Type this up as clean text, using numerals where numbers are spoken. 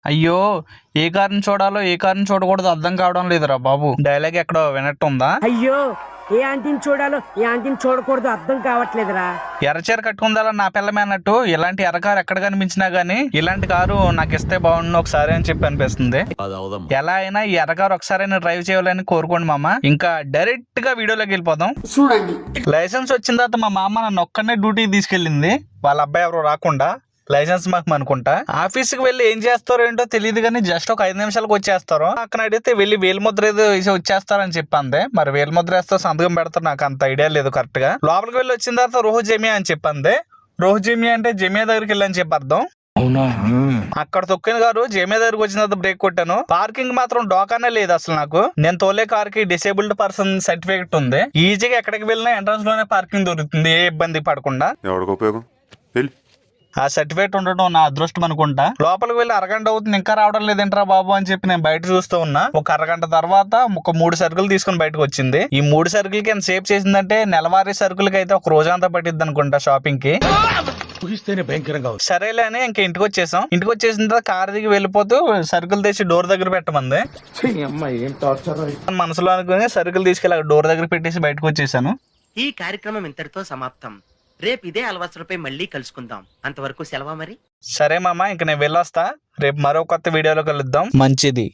అయ్యో! ఏ కార్‌ని చూడాలో, ఏ కార్‌ని చూడకూడదో అర్థం కావడం లేదురా బాబు. డైలాగ్ ఎక్కడో వినట్టుందా? అయ్యో ఏ ఆంటీని చూడాలో ఏ ఆంటీని చూడకూడదు అర్థం కావట్లేదురా. ఎర్రచీర కట్టుకుందాలా నా పిల్లమే అన్నట్టు ఇలాంటి ఎర్ర కారు ఎక్కడ కనిపించినా గానీ ఇలాంటి కారు నాకు ఇస్తే బాగుండు ఒకసారి అని చెప్పి అనిపిస్తుంది. ఎలా అయినా ఈ ఎర్ర కారు ఒకసారైనా డ్రైవ్ చేయాలని కోరుకోండి మామ. ఇంకా డైరెక్ట్ గా వీడియోలోకి వెళ్ళిపోదాం. చూడండి లైసెన్స్ వచ్చిన తర్వాత మా మామ నన్ను ఒక్కనే డ్యూటీకి తీసుకెళ్ళింది, వాళ్ళ అబ్బాయి ఎవరు రాకుండా. లైసెన్స్ మాకు అనుకుంటా. ఆఫీస్కి వెళ్ళి ఏం చేస్తారో ఏంటో తెలియదు కానీ జస్ట్ ఒక 5 నిమిషాలకు వచ్చేస్తారు. అక్కడ అడిగితే వెళ్ళి వేలు ముద్ర ఏదో వేసి వచ్చేస్తారని చెప్పింది. మరి వేలు ముద్ర వేస్తే సంతకం పెడతారు, నాకు అంత ఐడియా లేదు కరెక్ట్ గా. లోపలికి వెళ్ళి వచ్చిన తర్వాత రోహు జమియా అని చెప్పింది. రోహు జమియా అంటే జమియా దగ్గరికి వెళ్ళని చెప్పి అర్థం. అక్కడ తొక్కిన గారు జమియా దగ్గరికి వచ్చిన తర్వాత బ్రేక్ కొట్టాను. పార్కింగ్ మాత్రం డోకానే లేదు అసలు. నాకు నేను తోలే కార్ కి డిసేబుల్డ్ పర్సన్ సర్టిఫికెట్ ఉంది. ఈజీగా ఎక్కడికి వెళ్ళినా ఎంట్రన్స్ లోనే పార్కింగ్ దొరుకుతుంది, ఏ ఇబ్బంది పడకుండా. ఆ సర్టిఫికేట్ ఉండడం నా అదృష్టం అనుకుంటా. లోపలికి వెళ్ళి అరగంట అవుతుంది, ఇంకా రావడం లేదంటరా బాబు అని చెప్పి నేను బయట చూస్తూ ఉన్నా. ఒక అరగంట తర్వాత ఒక 3 సరుకులు తీసుకుని బయటకు వచ్చింది. ఈ 3 సరుకులకి ఎంత సేవ్ చేసిందంటే నెలవారీ సరుకులకి అయితే ఒక రోజంతా పట్టిద్ది అనుకుంటా షాపింగ్ కి. సరేలే అని ఇంకా ఇంటికి వచ్చేసాం. ఇంటికి వచ్చేసిన తర్వాత కార్ దిగి వెళ్ళిపోతూ సరుకులు తెచ్చి డోర్ దగ్గర పెట్టమంది. మనసులో అనుకుని సరుకులు తీసుకెళ్ళి డోర్ దగ్గర పెట్టేసి బయటకు వచ్చేసాను. ఈ కార్యక్రమం ఇంతటితో సమాప్తం. రేపు ఇదే అలవాసులపై మళ్ళీ కలుసుకుందాం. అంతవరకు సెలవా మరి. సరే మామ, ఇంక నేను వెళ్ళొస్తా. రేపు మరో కొత్త వీడియోలో కలుద్దాం. మంచిది.